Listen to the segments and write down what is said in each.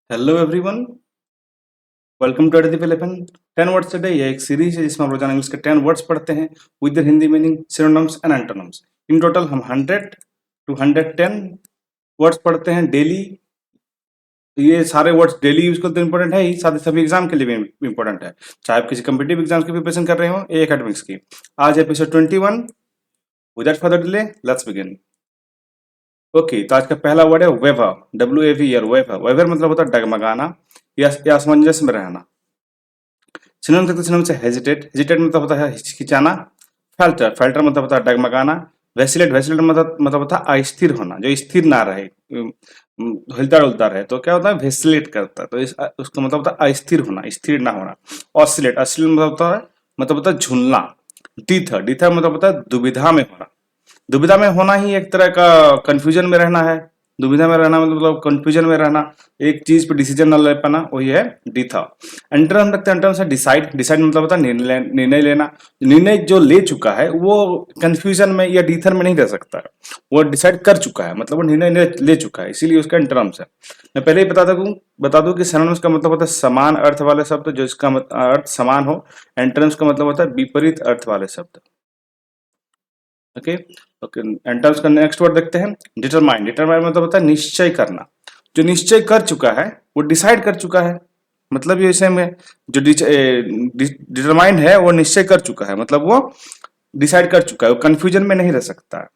Hello everyone, welcome to at the 10 words today. ये एक series है जिसमें हम रोजाना इंग्लिश के 10 वर्ड्स पढ़ते हैं with their Hindi meaning, synonyms and antonyms. In total हम 100 टू 110 वर्ड्स पढ़ते हैं डेली। ये सारे वर्ड्स डेली यूज करते इंपॉर्टेंट है ही, साथ ही सभी एग्जाम के लिए भी इंपॉर्टेंट है, चाहे आप किसी कम्पिटिटिव एग्जाम की प्रिपरेशन कर रहे हो या एकेडमिक्स की। आज episode 21। Without further delay let's begin. Okay, तो आज का पहला वर्ड है वेवर, WAVR। वेवर वेवर मतलब होता है डगमगाना या असमंजस में रहना। सिनोनिम देखते सिनोनिम से हेजिटेट, हेजिटेट मतलब होता है हिचकिचाना। फेल्टर, फेल्टर मतलब होता है डगमगाना। वेसिलेट, वेसिलेट मतलब होता है अस्थिर होना, जो स्थिर ना रहे, हिलता डुलता रहे तो क्या होता है, वेसिलेट करता है। तो उसका मतलब होता है अस्थिर होना, स्थिर ना होना। ऑसिलेट, ऑसिलेट मतलब होता है झूलना। डीथर, डीथर मतलब होता है दुविधा में होना। दुविधा में होना ही एक तरह का कंफ्यूजन में रहना है। दुविधा में रहना मतलब कंफ्यूजन में रहना, एक चीज पे डिसीजन न ले पाना, वही है डीथा। एंटर हम रखते हैं, एंटर से डिसाइड, डिसाइड मतलब होता है निर्णय लेना। निर्णय जो ले चुका है वो कंफ्यूजन में या डीथर में नहीं रह सकता है, वो डिसाइड कर चुका है, मतलब वो निर्णय ले चुका है, इसीलिए उसका एंटरम्स है। मैं पहले ही बता दूं कि सिनोनिम्स का मतलब होता है समान अर्थ वाले शब्द, जो इसका अर्थ समान हो। एंटरम्स का मतलब होता है विपरीत अर्थ वाले शब्द। ओके ओके, एंटर्स का नेक्स्ट वर्ड देखते हैं, डिटरमाइन। डिटरमाइन मतलब होता है निश्चय करना। जो निश्चय कर चुका है वो डिसाइड कर चुका है, मतलब ये सेम है। जो डिटरमाइंड है वो निश्चय कर चुका है, मतलब वो डिसाइड कर चुका है, वो कंफ्यूजन में नहीं रह सकता है।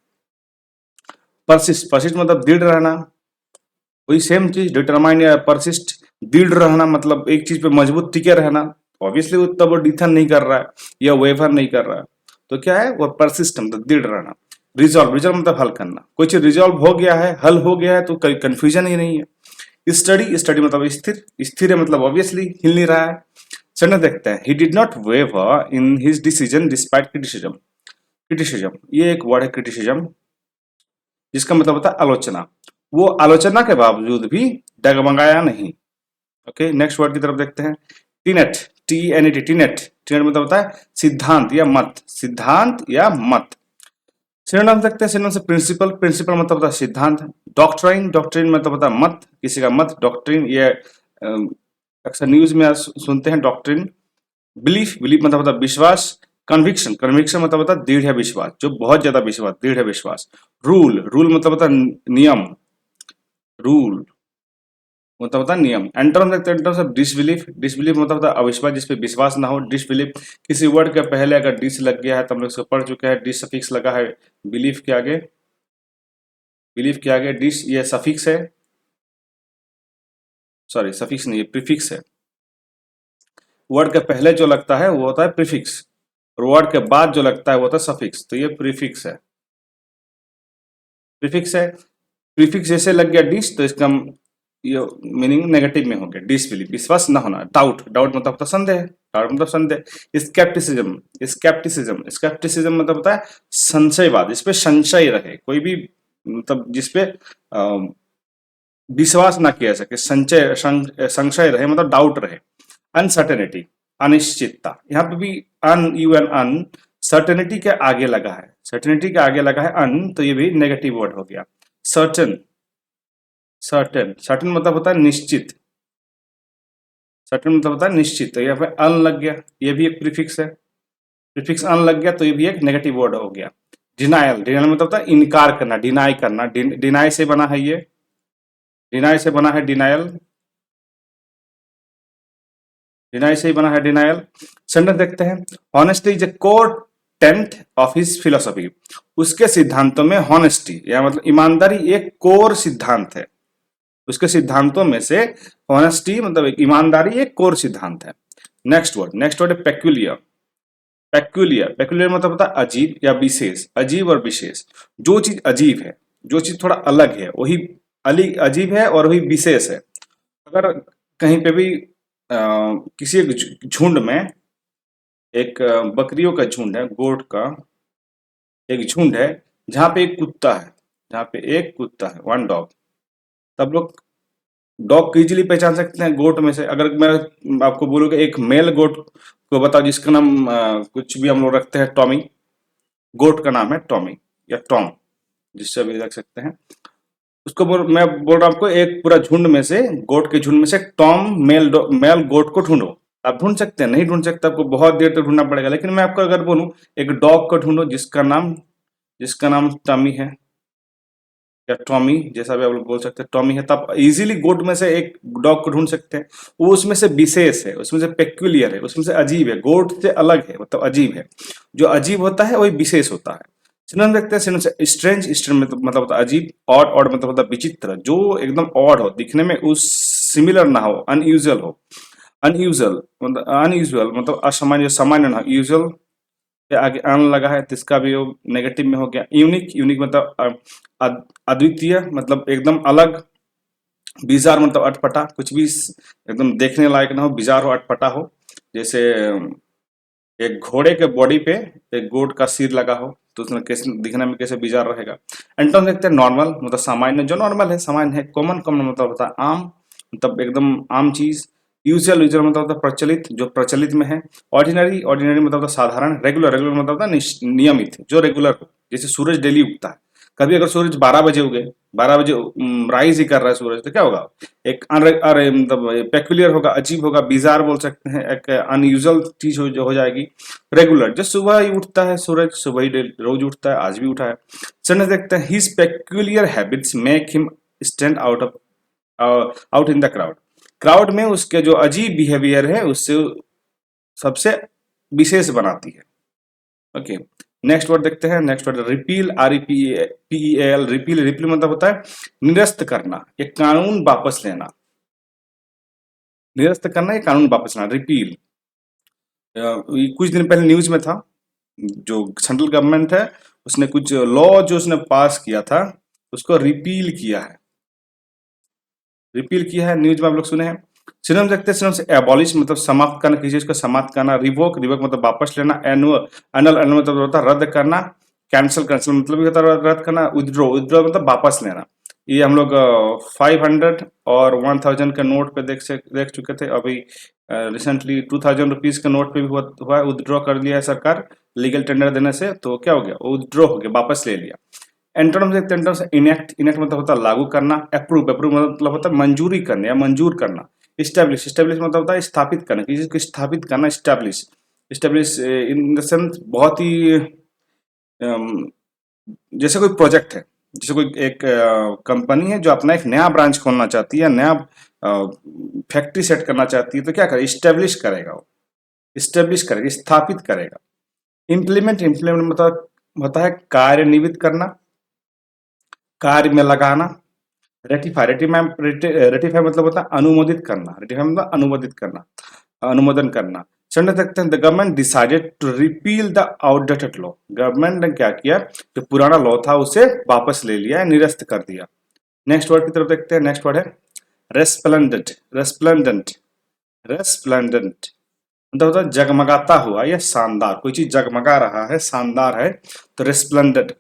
परसिस्ट, परसिस्ट मतलब दृढ़ रहना, वही सेम चीज डिटरमाइन या परसिस्ट। दृढ़ रहना मतलब एक चीज पे मजबूत टिके रहना। ऑब्वियसली वो तब वो डिथन नहीं कर रहा है या वेवर नहीं कर रहा है, तो क्या है वो परसिस्ट मतलब दृढ़ रहना। रिजॉल्व, रिजॉल्व मतलब हल करना, कोई चीज रिजॉल्व हो गया है, हल हो गया है तो कोई कंफ्यूजन ही नहीं है। स्टडी, स्टडी मतलब स्थिर, स्थिर है मतलब ऑब्वियसली हिल नहीं रहा है। सेंटेंस देखते हैं, he did not waver in his decision despite criticism. Criticism, ये एक वर्ड है क्रिटिसिज्म, जिसका मतलब होता है आलोचना। वो आलोचना के बावजूद भी डगमगाया नहीं। ओके, नेक्स्ट वर्ड की तरफ देखते हैं, टीनेट, TNET, टीनेट। टीनेट मतलब होता है सिद्धांत या मत, सिद्धांत या मत। सिनोनिम देखते हैं, सिनोनिम से प्रिंसिपल, प्रिंसिपल मतलब होता है सिद्धांत। डॉक्ट्राइन, डॉक्ट्रिन मतलब होता है मत, किसी का मत। डॉक्ट्रिन ये अक्सर न्यूज में सुनते हैं डॉक्ट्रिन। बिलीफ, बिलीफ मतलब होता है विश्वास। कन्विक्शन, कन्विक्शन मतलब होता है दृढ़ विश्वास, जो बहुत ज्यादा विश्वास, दृढ़ विश्वास। रूल, रूल मतलब होता है नियम। रूल मतलब होता है नियम। एंटरम देखते हैं, एंटरम से डिसबिलीफ, डिसबिलीफ मतलब होता है अविश्वास, जिसपे विश्वास ना हो, डिसबिलीफ। किसी वर्ड के पहले अगर डिस लग गया है तो हम लोग इसको पढ़ चुके हैं, डिस सफिक्स लगा है बिलीफ के आगे, बिलीफ के आगे डिस, ये सफिक्स है, सॉरी सफिक्स नहीं, प्रीफिक्स है। वर्ड के पहले जो लगता है वो होता है प्रीफिक्स, और वर्ड के बाद जो लगता है वो होता है सफिक्स, तो ये प्रीफिक्स है, प्रीफिक्स है। प्रीफिक्स जैसे लग गया डिस तो इसका ये मीनिंग नेगेटिव में हो गया, डिसबिलीफ विश्वास न होना। डाउट, डाउट मतलब होता है संदेह, डाउट मतलब संदेह। स्केप्टिसिज्म, स्केप्टिसिज्म, स्केप्टिसिज्म मतलब होता है संशयवाद, जिसपे संशय रहे, कोई भी मतलब जिसपे विश्वास ना किया सके, संशय रहे मतलब डाउट रहे। अनसर्टेनिटी, अनिश्चितता, यहाँ पे भी अन सर्टेनिटी के आगे लगा है, सर्टेनिटी के आगे लगा है अन, तो ये भी नेगेटिव वर्ड हो गया। सर्टन, सर्टेन, सर्टेन मतलब होता है निश्चित, सर्टेन मतलब होता है निश्चित, तो यहाँ पे अन लग गया, ये भी एक प्रीफिक्स है, प्रीफिक्स अन लग गया तो ये भी एक नेगेटिव वर्ड हो गया। डिनायल, डिनायल मतलब होता है इनकार करना, डिनाई करना, डिनाई से बना है ये, डिनाई से बना है डिनायल, डिनाई से ही बना है डिनायल। सेंटेंस देखते हैं, honesty is a core tent of his philosophy. उसके सिद्धांतों में हॉनेस्टी या मतलब ईमानदारी एक कोर सिद्धांत है, उसके सिद्धांतों में से ऑनेस्टी मतलब एक ईमानदारी एक कोर सिद्धांत है। नेक्स्ट वर्ड, नेक्स्ट वर्ड है पेक्यूलियर। पेक्यूलियर, पेक्यूलियर मतलब होता है अजीब या विशेष, अजीब और विशेष। जो चीज अजीब है, जो चीज थोड़ा अलग है, वही अजीब है और वही विशेष है। अगर कहीं पे भी किसी एक झुंड में, एक बकरियों का झुंड है, गोट का एक झुंड है, जहां पे एक कुत्ता है, जहां पे एक कुत्ता है, वन डॉग, तब लोग डॉग को इजीली पहचान सकते हैं गोट में से। अगर मैं आपको बोलूँ कि एक मेल गोट को बताओ जिसका नाम कुछ भी हम लोग रखते हैं टॉमी, गोट का नाम है टॉमी या टॉम, जिससे भी रख सकते हैं। मैं बोल रहा हूँ आपको, एक पूरा झुंड में से, गोट के झुंड में से टॉम मेल गोट को ढूंढो। आप ढूंढ सकते हैं? नहीं ढूंढ सकते, आपको बहुत देर तक ढूंढना पड़ेगा। लेकिन मैं आपको अगर बोलूं एक डॉग को ढूंढो जिसका नाम टॉमी है या टॉमी, जैसा भी आप लोग बोल सकते हैं, टॉमी है, तो आप इजीली गोट में से एक डॉग को ढूंढ सकते हैं। वो उसमें से विशेष है, उसमें से पेक्यूलियर है, उसमें से अजीब है, गोट से अलग है, मतलब अजीब है। जो अजीब होता है वही विशेष होता है। सिनोनिम देखते हैं, सिनोनिम से स्ट्रेंज, स्ट्रेंज मतलब होता है अजीब, ऑड, ऑड मतलब होता है विचित्र, जो एकदम ऑड हो, दिखने में उस सिमिलर ना हो, अनयूजुअल हो। अनयूजुअल मतलब असामान्य, सामान्य ना, यूजुअल के आगे अन लगा है तो इसका भी नेगेटिव में हो गया। यूनिक, यूनिक मतलब अद्वितीय, मतलब एकदम अलग। बिजार मतलब अटपटा, कुछ भी एकदम देखने लायक ना हो, बिजार हो, अटपटा हो। जैसे एक घोड़े के बॉडी पे एक गोट का सिर लगा हो तो उसमें कैसे दिखने में कैसे बिजार रहेगा। एंटोन देखते हैं नॉर्मल मतलब सामान्य, जो नॉर्मल है, सामान्य है। कॉमन, कॉमन मतलब होता है आम, मतलब एकदम आम चीज। यूजुअल, यूजुअल मतलब होता है प्रचलित, जो प्रचलित में है। ऑर्डिनरी, ऑर्डिनरी मतलब होता है साधारण। रेगुलर, रेगुलर मतलब होता है नियमित, जो रेगुलर हो। जैसे सूरज डेली उगता है, कभी अगर सूरज 12 बजे उगे, 12 बजे राइज ही कर रहा है सूरज, तो क्या होगा? एक अरे मतलब पेक्युलियर होगा, अजीब होगा, बिजार बोल सकते हैं, एक अनयूजुअल चीज हो जाएगी। रेगुलर, जो सुबह ही उठता है सूरज, सुबह ही रोज उठता है, आज भी उठा है। सेंटेंस देखते हैं, his peculiar habits make him stand out in the crowd. Crowd में उसके जो अजीब बिहेवियर है उससे सबसे विशेष बनाती है। ओके, नेक्स्ट वर्ड देखते हैं। Next word repeal, REPEAL। Repeal, repeal मतलब होता है निरस्त करना, एक कानून वापस लेना। निरस्त करना, एक कानून वापस लेना, रिपील। कुछ दिन पहले न्यूज में था, जो सेंट्रल गवर्नमेंट है उसने कुछ लॉ जो उसने पास किया था उसको रिपील किया है। रिपील किया है, न्यूज में आप लोग सुने हैं। सिनोनिम देखते हैं। सिनोनिम से एबॉलिश मतलब समाप्त करना, किसी चीज को समाप्त करना। रिवोक, रिवोक मतलब वापस लेना। एनुअल, एनुअल, एनुअल मतलब होता है रद्द करना। कैंसिल, कैंसिल मतलब भी होता है रद्द करना। विथड्रॉ, विथड्रॉ मतलब वापस लेना। ये हम लोग 500 और 1000 के नोट पे देख चुके थे। अभी रिसेंटली 2000 रुपीज के नोट पे भी हुआ है, विथड्रॉ कर लिया है सरकार लीगल टेंडर देने से, तो क्या हो गया, विथड्रॉ हो गया, वापस ले लिया। एंटोनिम देखते हैं। एंटोनिम से इनेक्ट, इनेक्ट मतलब होता है लागू करना। अप्रूव, अप्रूव मतलब होता है मंजूरी करना या मंजूर करना। इस्टेब्लिश, इस्टेब्लिश मतलब होता है स्थापित करना, किसी चीज को स्थापित करना, establish. Establish in the sense बहुत ही जैसे कोई प्रोजेक्ट है, जैसे कोई एक कंपनी है जो अपना एक नया ब्रांच खोलना चाहती है, नया फैक्ट्री सेट करना चाहती है, तो क्या करे, इस्टेब्लिश करेगा वो, इस्टेब्लिश करेगा, स्थापित करेगा। इम्प्लीमेंट, इम्प्लीमेंट मतलब होता है कार्यान्वित करना, कार्य में लगाना। रेटिफाई, रेटिफाई मतलब होता है अनुमोदित करना। रेटिफाई मतलब अनुमोदित करना, अनुमोदन करना। सेंटेंस देखते हैं, the government decided to repeal the outdated law. Government ने क्या किया, जो पुराना लॉ था उसे वापस ले लिया, निरस्त कर दिया। नेक्स्ट वर्ड की तरफ देखते हैं। नेक्स्ट वर्ड है रेस्प्लेंडेंट, रेस्प्लेंडेंट, रेस्प्लेंडेंट मतलब होता है जगमगाता हुआ या शानदार, कोई चीज जगमगा रहा है, शानदार है, तो रेस्प्लेंडेंट।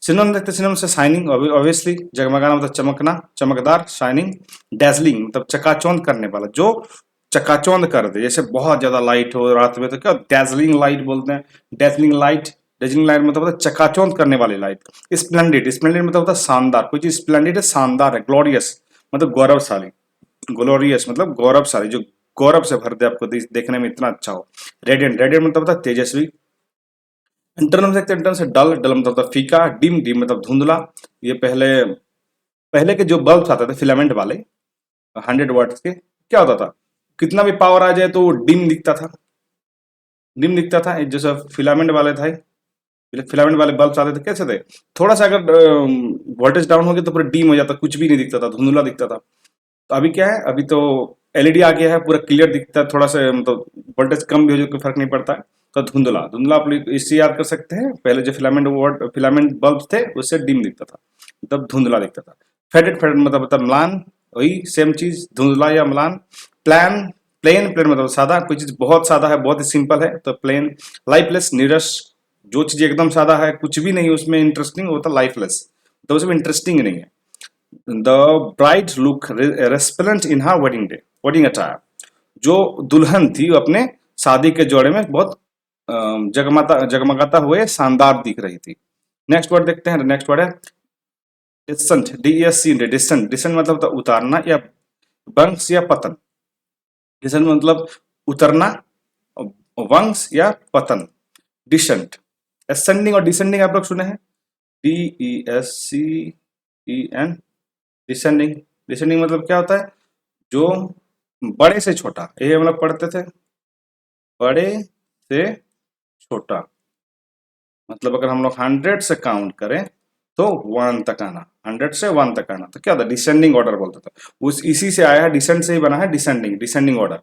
सिनोनिम देखते हैं। सिनोनिम से शाइनिंग, ऑब्वियसली जगमगाना मतलब चमकना, चमकदार। शाइनिंग, डैजलिंग मतलब चकाचौंध करने वाला, जो चकाचौंध कर दे, जैसे बहुत ज्यादा लाइट हो रात में तो क्या डैजलिंग लाइट बोलते हैं। डैजलिंग लाइट, डैजलिंग लाइट मतलब होता है चकाचौंध करने वाली लाइट। स्प्लेंडिड, स्प्लेंडिड मतलब होता है शानदार, कोई चीज स्प्लेंडिड है, शानदार है। ग्लोरियस मतलब गौरवशाली, ग्लोरियस मतलब गौरवशाली, जो गौरव से भर दे, आपको देखने में इतना अच्छा हो। रेडियंट, रेडियंट मतलब होता है तेजस्वी। इंटरनल देखते हैं। इंटरनल से डल, डल मतलब होता है फीका। डिम, डिम मतलब धुंधला। ये पहले पहले के जो बल्ब आते थे फिलामेंट वाले 100 वाट्स के, क्या होता था, कितना भी पावर आ जाए तो वो डिम दिखता था, डिम दिखता था। जैसे फिलामेंट वाले थे, फिलामेंट वाले बल्ब आते थे, कैसे थे, थोड़ा सा अगर वोल्टेज डाउन हो गया तो पूरा डिम हो जाता, कुछ भी नहीं दिखता था, धुंधला दिखता था। तो अभी क्या है, अभी तो एलईडी आ गया है, पूरा क्लियर दिखता है, थोड़ा सा मतलब वोल्टेज कम भी हो जाए कोई फर्क नहीं पड़ता है। तो धुंधला, धुंधला आप लोग इससे याद कर सकते हैं, पहले जो फिलामेंट बल्ब थे उससे डिम दिखता था, मतलब धुंधला दिखता था। फेडेड, फेडेड मतलब म्लान, वही सेम चीज, धुंधला या म्लान। प्लान, प्लेन, प्लेन मतलब सादा, कोई चीज बहुत सादा है, बहुत ही सिंपल है तो प्लेन। लाइफलेस, नीरस, जो चीज एकदम सादा है, कुछ भी नहीं उसमें इंटरेस्टिंग, वो था लाइफलेस, तो उसमें इंटरेस्टिंग नहीं है। The bride look resplendent in her wedding day, wedding attire. जो दुल्हन थी वो अपने शादी के जोड़े में बहुत जगमगाता हुए शानदार दिख रही थी। नेक्स्ट वर्ड देखते हैं। नेक्स्ट वर्ड है डिसेंट, DESCENT, डिसेंट, डिसेंट मतलब होता है उतारना या वंश या पतन। डिसेंट मतलब उतरना, वंश या पतन। डिसेंट, असेंडिंग और डिसेंडिंग आप लोग सुने हैं, DESCEN, डिसेंडिंग। डिसेंडिंग मतलब क्या होता है, जो बड़े से छोटा, ये हम लोग पढ़ते थे, बड़े से छोटा। मतलब अगर हम लोग 100 से काउंट करें तो 1 तक आना, 100 से 1 तक आना, तो क्या होता है, डिसेंडिंग ऑर्डर बोलते थे। उस इसी से आया है, डिसेंड से ही बना है डिसेंडिंग, डिसेंडिंग ऑर्डर,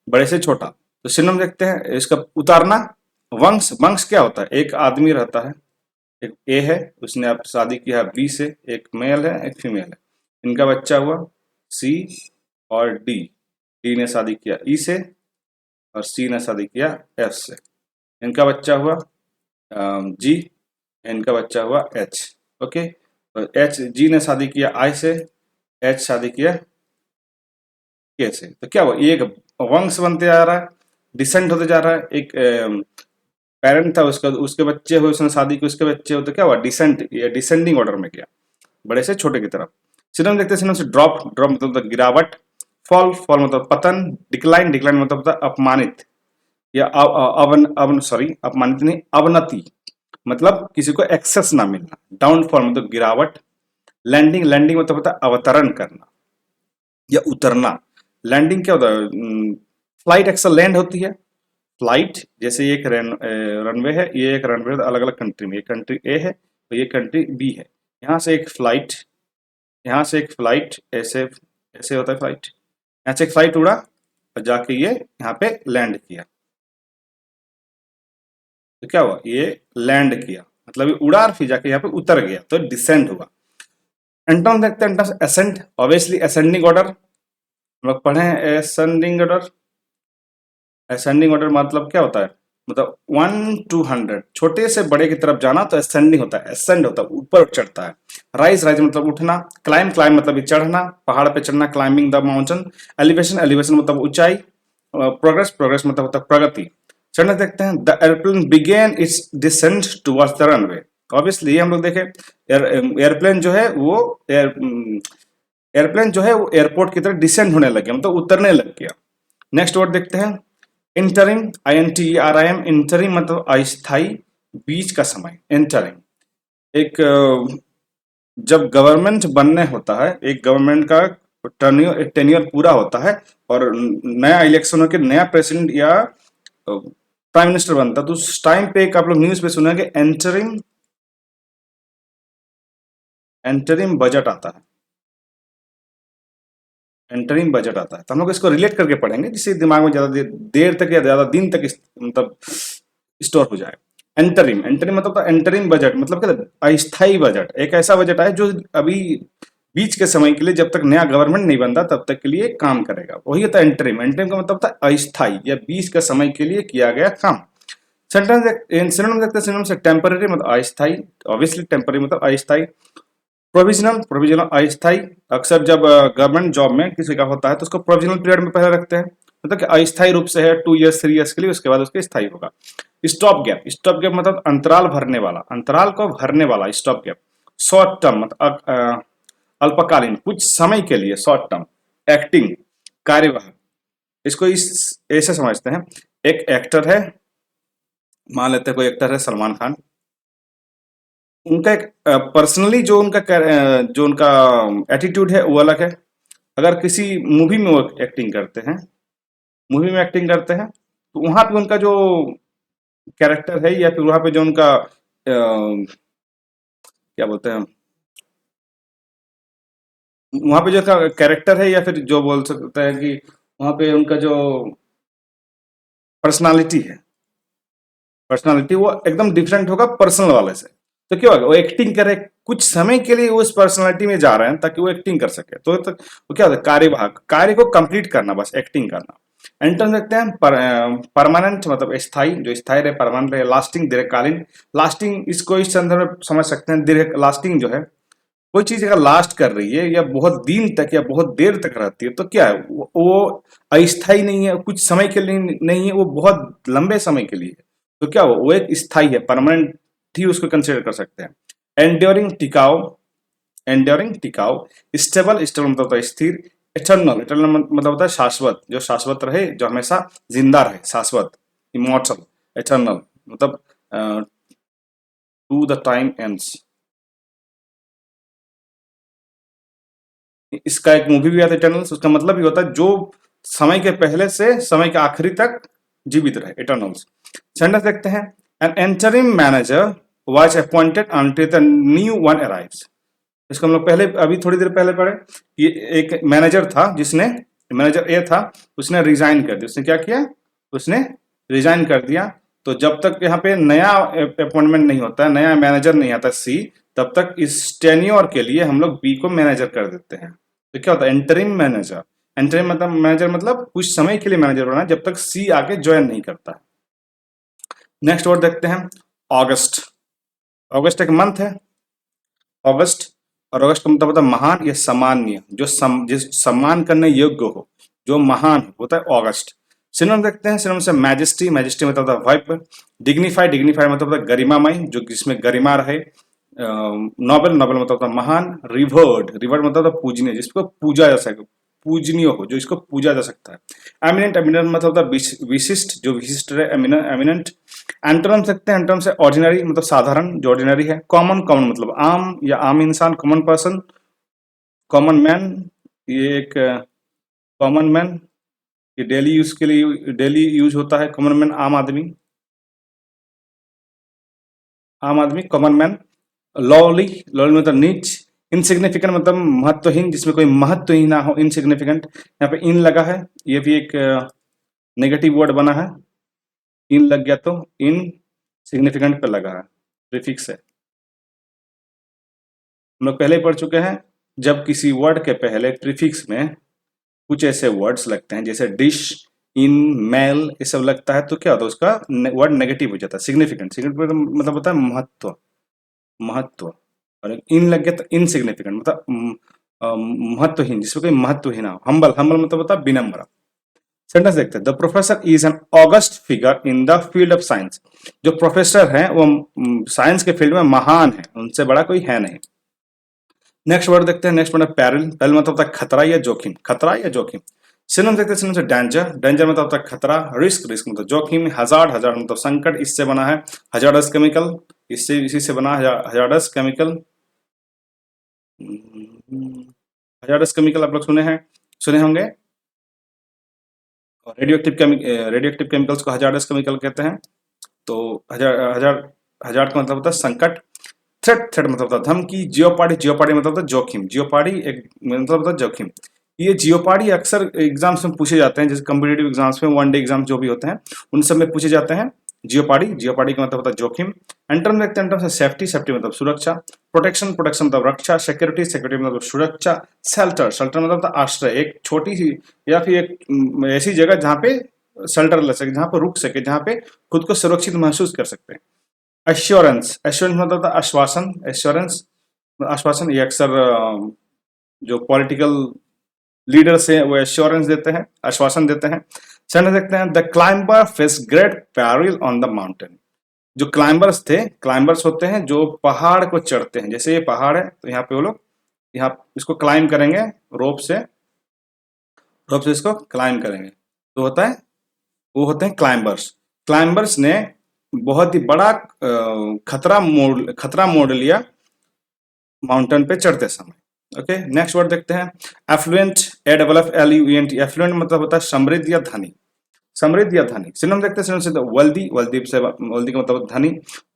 बड़े से छोटा। तो सिनोनिम देखते हैं इसका, उतारना। वंश, वंश क्या होता है, एक आदमी रहता है, एक ए है, उसने अब शादी किया बी से, एक मेल है एक फीमेल है, इनका बच्चा हुआ सी और डी, डी ने शादी किया ई से और सी ने शादी किया एफ से, इनका बच्चा हुआ जी, इनका बच्चा हुआ एच। ओके, तो एच, जी ने शादी किया आई से, एच शादी किया के से, तो क्या हुआ, एक वंश बनते जा रहा है, डिसेंट होते जा रहा है। एक पेरेंट था उसका, उसके बच्चे हुए, उसने शादी की, उसके बच्चे हुए, तो क्या हुआ, डिसेंट, डिसेंडिंग ऑर्डर में गया, बड़े से छोटे की तरफ। सिनोनिम देखते हैं, सिनोनिम से ड्रॉप, ड्रॉप मतलब होता है गिरावट, फॉल, फॉल मतलब पतन, डिक्लाइन, डिक्लाइन मतलब होता है अपमानित या अपमानित नहीं, अवनति, मतलब किसी को एक्सेस ना मिलना। डाउनफॉल मतलब गिरावट। लैंडिंग, लैंडिंग मतलब होता है अवतरण करना या उतरना। लैंडिंग क्या होता है, फ्लाइट अक्सर लैंड होती है, फ्लाइट, जैसे ये एक रनवे है, ये एक रनवे है अलग अलग कंट्री में, ये कंट्री ए है तो ये कंट्री बी है, यहाँ से एक फ्लाइट, यहाँ से एक फ्लाइट ऐसे, ऐसे होता है फ्लाइट, यहाँ से एक फ्लाइट उड़ा और जाके ये यहाँ पे लैंड किया, तो क्या हुआ, ये लैंड किया, मतलब ये उड़ा और फिर जाके यहाँ पे उतर गया, तो डिसेंड हुआ। एंटोन देखते हैं, Anton ascend, obviously ascending order, हम लोग पढ़े हैं असेंडिंग ऑर्डर। असेंडिंग ऑर्डर मतलब क्या होता है, मतलब 1 to 100, छोटे से बड़े की तरफ जाना तो असेंडिंग होता है, असेंड होता है ऊपर चढ़ता है। राइज, राइज मतलब उठना। क्लाइम, क्लाइम मतलब चढ़ना, पहाड़ पे चढ़ना, climbing the mountain. Elevation, elevation मतलब ऊंचाई। प्रोग्रेस, प्रोग्रेस मतलब होता है प्रगति। चढ़ने देखते हैं, the airplane begin its descent towards the runway. Obviously हम लोग देखें, एयरप्लेन जो है वो एयरप्लेन जो है वो एयरपोर्ट की तरफ डिसेंड होने लग गया, मतलब उतरने लग गया। नेक्स्ट वर्ड देखते हैं, इंटरिंग, INTERIM, इंटरिंग मतलब अस्थाई, बीच का समय। इंटरिंग एक जब गवर्नमेंट बनने होता है, एक गवर्नमेंट का टेन्योर पूरा होता है और नया इलेक्शन होकर नया प्रेसिडेंट या प्राइम मिनिस्टर बनता है, तो उस टाइम पे एक आप लोग न्यूज पे सुनेंगे एंटरिंग, एंटरिंग बजट आता है, एंटरिंग बजट आता है। तो हम लोग इसको रिलेट करके पढ़ेंगे जिससे दिमाग में ज्यादा देर तक या ज्यादा दिन तक मतलब स्टोर हो जाए। एंटरिंग, एंटरिंग मतलब एंटरिंग बजट मतलब क्या, अस्थाई बजट, एक ऐसा बजट है जो अभी बीच के समय के लिए, जब तक नया गवर्नमेंट नहीं बनता तब तक के लिए काम करेगा, वही होता है एंटरिंग। एंटरिंग का मतलब होता है अस्थाई या बीच के समय के लिए किया गया काम। सेंटेंस सिनोनिम देखते हैं, सिनोनिम से टेम्पररी मतलब अस्थाई, ऑब्वियसली टेम्पररी मतलब अस्थाई। प्रोविजनल, प्रोविजनल अस्थाई, अक्सर जब गवर्नमेंट जॉब में किसी का होता है तो उसको प्रोविजनल पीरियड में पहले रखते हैं, मतलब कि अस्थाई रूप से है 2 ईयर्स 3 ईयर्स के लिए, उसके बाद उसके स्थायी होगा। स्टॉप गैप, स्टॉप गैप मतलब अंतराल भरने वाला, अंतराल को भरने वाला स्टॉप गैप। शॉर्ट टर्म मतलब अल्पकालीन, कुछ समय के लिए, शॉर्ट टर्म। एक्टिंग, कार्यवाहक, इसको इस ऐसे समझते हैं, एक एक्टर है, मान लेते हैं कोई एक्टर है सलमान खान, उनका एक पर्सनली जो उनका एटीट्यूड है वो अलग है। अगर किसी मूवी में वो एक्टिंग करते हैं, मूवी में एक्टिंग करते हैं, तो वहां पे उनका जो कैरेक्टर है या फिर वहां पे जो उनका क्या बोलते हैं, वहां पे जो कैरेक्टर है या फिर जो बोल सकते हैं कि वहां पे उनका जो पर्सनालिटी है, पर्सनालिटी वो एकदम डिफरेंट होगा पर्सनल वाले से। तो क्या होगा, वो एक्टिंग करे, कुछ समय के लिए वो उस पर्सनालिटी में जा रहे हैं ताकि वो एक्टिंग कर सके, तो वो क्या होता है, कार्यवाहक, कार्य को कंप्लीट करना, बस एक्टिंग करना। एंटन देखते हैं, परमानेंट मतलब स्थायी, जो स्थायी रहे, परमानेंट रहे। लास्टिंग, दीर्घकालीन। लास्टिंग इसको इस संदर्भ में समझ सकते हैं, दीर्घ लास्टिंग जो है, कोई चीज अगर लास्ट कर रही है या बहुत दिन तक या बहुत देर तक रहती है तो क्या है, वो अस्थाई नहीं है, कुछ समय के लिए नहीं है, वो बहुत लंबे समय के लिए है, तो क्या वो एक स्थाई है, परमानेंट ही उसको कंसिडर कर सकते हैं। एंड्योरिंग, टिकाऊ। एंड्योरिंग टिकाऊ, स्टेबल स्टेबल मतलब होता है स्थिर, इटर्नल इटर्नल मतलब होता है शाश्वत, जो शाश्वत रहे, जो हमेशा जिंदा रहे, शाश्वत, इमॉर्टल, इटर्नल मतलब टू द टाइम एंड्स। इसका एक मूवी भी आता है इटर्नल्स, उसका मतलब भी होता है जो समय के पहले से समय के आखिरी तक जीवित रहे, इटर्नल्स। सेंटेंस देखते हैं, an entering manager was appointed until the new one arrives. इसको हम लोग पहले अभी थोड़ी देर पहले पढ़े। ये एक मैनेजर था जिसने, मैनेजर ए था, उसने रिजाइन कर दिया। उसने क्या किया? उसने रिजाइन कर दिया। तो जब तक यहाँ पे नया अपॉइंटमेंट नहीं होता है, नया मैनेजर नहीं आता सी, तब तक इस टेन्योर के लिए हम लोग बी को मैनेजर कर देते हैं। तो क्या होता है? Entering manager. एंटरिंग मतलब मैनेजर मतलब कुछ समय के लिए मैनेजर बना जब तक सी आके ज्वाइन नहीं करता। नेक्स्ट वर्ड देखते हैं, ऑगस्ट। ऑगस्ट एक मंथ है, ऑगस्ट। और ऑगस्ट का मतलब होता है महान या सामान्य, जो जिस सम्मान करने योग्य हो, जो महान होता है, ऑगस्ट। सिनोनिम देखते हैं, सिनोनिम से मैजेस्टी, मैजेस्टी मतलब होता है वाइब। डिग्निफाइड, डिग्निफाइड मतलब होता है गरिमामय, जो जिसमें गरिमा रहे। नोबल, नोबल मतलब होता है महान। रिवर्ड, रिवर्ड मतलब होता है पूजनीय, जिसको पूजा जा सके, पूजनीय हो, जो इसको पूजा जा सकता है। एमिनेंट, एमिनेंट मतलब होता है विशिष्ट, जो विशिष्ट रहे, एमिनेंट। एंटोनिम सकते हैं, एंटोनिम से ऑर्डिनरी मतलब साधारण, जो ऑर्डिनरी है। कॉमन, कॉमन मतलब आम या आम इंसान, कॉमन पर्सन, कॉमन मैन। ये एक कॉमन मैन, ये डेली यूज के लिए, डेली यूज होता है कॉमन मैन, आम आदमी, आम आदमी, कॉमन मैन। लॉली, लॉली मतलब नीच। इनसिग्निफिकेंट मतलब महत्वहीन, जिसमें कोई महत्व ही ना हो, इनसिग्निफिकेंट। यहाँ पे इन लगा है, ये भी एक नेगेटिव वर्ड बना है। इन लग गया तो इन सिग्निफिकेंट पे लगा है, प्रीफिक्स है। हम लोग पहले ही पढ़ चुके हैं, जब किसी वर्ड के पहले प्रीफिक्स में कुछ ऐसे वर्ड्स लगते हैं जैसे डिश, इन, मेल, ये सब लगता है, तो क्या होता है? उसका वर्ड नेगेटिव हो जाता है। सिग्निफिकेंट, सिग्निफिकेंट मतलब होता है महत्व, महत्व। और इन लग गया तो इनसिग्निफिकेंट मतलब महत्वहीन, जिसमें कोई महत्व ही ना हो। हम्बल, हम्बल मतलब होता है विनम्र। सेंटेंस देखते हैं, the professor is an August figure in the field of science. जो प्रोफेसर है वो साइंस के फील्ड में महान है, उनसे बड़ा कोई है नहीं। नेक्स्ट वर्ड देखते हैं, नेक्स्ट वर्ड है पैरल। पैरल मतलब होता है खतरा या जोखिम, खतरा या जोखिम। सिनोनिम देखते हैं, सिनोनिम से डेंजर, डेंजर मतलब होता है खतरा। रिस्क, रिस्क मतलब जोखिम। हजार्ड, हजार्ड मतलब संकट, इससे बना है। हजार्डस केमिकल, इससे इसी से बना है हजार्डस केमिकल। हजार्डस केमिकल आप लोग सुने हैं, सुने होंगे। रेडियो एक्टिव केमिकल्स को हजार्डस केमिकल कहते हैं। तो हजार हजार हजार का मतलब होता है संकट। थ्रेट, थ्रेट मतलब होता है धमकी। जियोपाडी, जियोपाडी मतलब होता है जोखिम। जियोपाडी एक मतलब होता है जोखिम। ये जियोपाडी अक्सर एग्जाम्स में पूछे जाते हैं, जैसे कम्पिटेटिव एग्जाम्स में, वन डे एग्जाम जो भी होते हैं उन सब में पूछे जाते हैं। जियोपाडी, जियोपाडी का मतलब होता है जोखिम। एंटर्म देखते हैं, एंटर्म से सेफ्टी, सेफ्टी मतलब सुरक्षा। प्रोटेक्शन, प्रोटेक्शन मतलब रक्षा। सिक्योरिटी, सिक्योरिटी मतलब सुरक्षा। शेल्टर, शेल्टर मतलब होता है आश्रय, एक छोटी सी या फिर एक ऐसी जगह जहाँ पे शेल्टर ले सके, जहाँ पे रुक सके, जहाँ पे खुद को सुरक्षित महसूस कर सकते हैं। एश्योरेंस, एश्योरेंस मतलब होता है आश्वासन, एश्योरेंस आश्वासन। ये अक्सर जो पॉलिटिकल लीडर्स हैं वो एश्योरेंस देते हैं, आश्वासन देते हैं। सेंटेंस देखते हैं, the climber face great peril on the mountain. जो क्लाइंबर्स थे, क्लाइंबर्स होते हैं जो पहाड़ को चढ़ते हैं। जैसे ये पहाड़ है तो यहाँ पे वो लोग यहाँ इसको क्लाइंब करेंगे, रोप से, रोप से इसको क्लाइंब करेंगे, तो होता है, वो होते हैं क्लाइंबर्स। क्लाइंबर्स ने बहुत ही बड़ा खतरा मोड़ लिया माउंटेन पे चढ़ते समय। ओके, नेक्स्ट वर्ड देखते हैं, एफ्लुएंट, AFFLUENT। एफ्लुएंट मतलब होता है समृद्ध या धनी, समृद्ध या धनी। सिनोनिम देखते हैं, सिनोनिम से वेल्दी, वेल्दी से वेल्दी का मतलब धनी।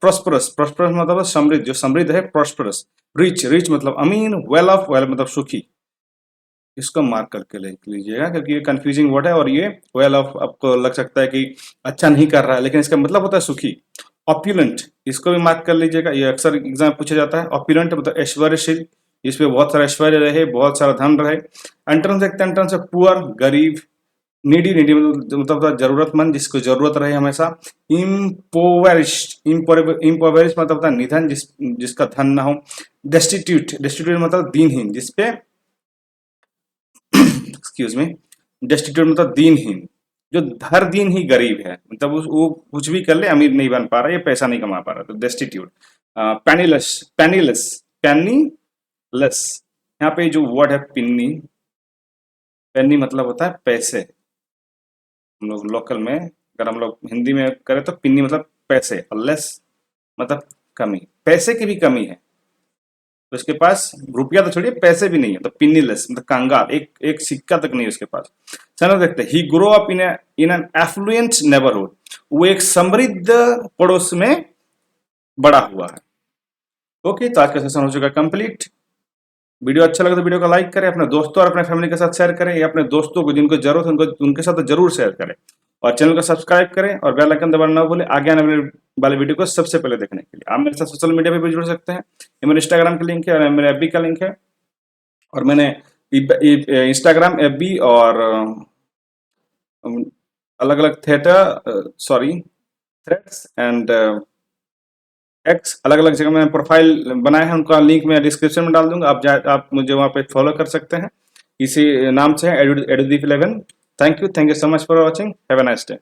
प्रॉस्परस, प्रॉस्परस मतलब समृद्ध, जो समृद्ध है, प्रॉस्परस। रिच, रिच मतलब अमीर। वेल ऑफ, वेल मतलब सुखी। इसको मार्क करके लिख लीजिएगा क्योंकि ये कंफ्यूजिंग वर्ड है, और ये वेल ऑफ आपको लग सकता है कि अच्छा नहीं कर रहा है, लेकिन इसका मतलब होता है सुखी। ऑप्युलेंट, इसको भी मार्क कर लीजिएगा, ये अक्सर एग्जाम में पूछा जाता है। ऑप्युलेंट मतलब ऐश्वर्यशील, जिसपे बहुत सारा ऐश्वर्य रहे, बहुत सारा धन रहे। एंटर्म देखते हैं, एंटर्म से पुअर, गरीब। नीडी, नीडी मतलब जरूरतमंद, जिसको जरूरत रहे हमेशा। इम्पोवेरिश्ड, इम्पोवेरिश मतलब होता है निधन, जिसका धन ना हो। डेस्टिट्यूट, डेस्टिट्यूट मतलब दीनहीन, जिसपे एक्सक्यूज मी, डेस्टिट्यूट मतलब दीनहीन, जो हर दिन ही गरीब है, मतलब वो कुछ भी कर ले, अमीर नहीं बन पा रहा, ये पैसा नहीं कमा पा रहा, तो डेस्टिट्यूट। पेनीलेस, पेनीलेस, पेनी लेस। यहाँ पे जो वर्ड है पिन्नी, पेन्नी मतलब होता है पैसे। हम लोग लोकल में, अगर हम लोग हिंदी में करें तो पिन्नी मतलब पैसे, और लेस मतलब कमी, पैसे की भी कमी है। तो इसके पास रुपया तो छोड़िए, पैसे भी नहीं है, तो पिन्नीलेस मतलब कंगाल, एक एक सिक्का तक नहीं है उसके पास। चलो देखते हैं, he grow up in an affluent neighbourhood, वो एक समृद्ध पड़ोस में बड़ा हुआ है। ओके, तो आज का सेशन हो चुका कंप्लीट। वीडियो अच्छा लगे तो वीडियो को लाइक करें, अपने दोस्तों और अपने फैमिली के साथ शेयर करें, या अपने दोस्तों को जिनको जरूरत है उनको उनके साथ तो जरूर शेयर करें, और चैनल को सब्सक्राइब करें और बेल आइकन दबाना ना भूलें आगे आने वाले वीडियो को सबसे पहले देखने के लिए। आप मेरे साथ सोशल मीडिया पे भी जुड़ सकते हैं, ये मेरे इंस्टाग्राम का लिंक है और मेरे एफबी का लिंक है, और मैंने इंस्टाग्राम, एफबी और अलग अलग थ्रेड्स एंड एक्स, अलग अलग जगह मैंने प्रोफाइल बनाए हैं, उनका लिंक मैं डिस्क्रिप्शन में डाल दूंगा, आप मुझे वहाँ पे फॉलो कर सकते हैं, इसी नाम से है एडुदीप 11। Thank you so much for watching, have a nice day.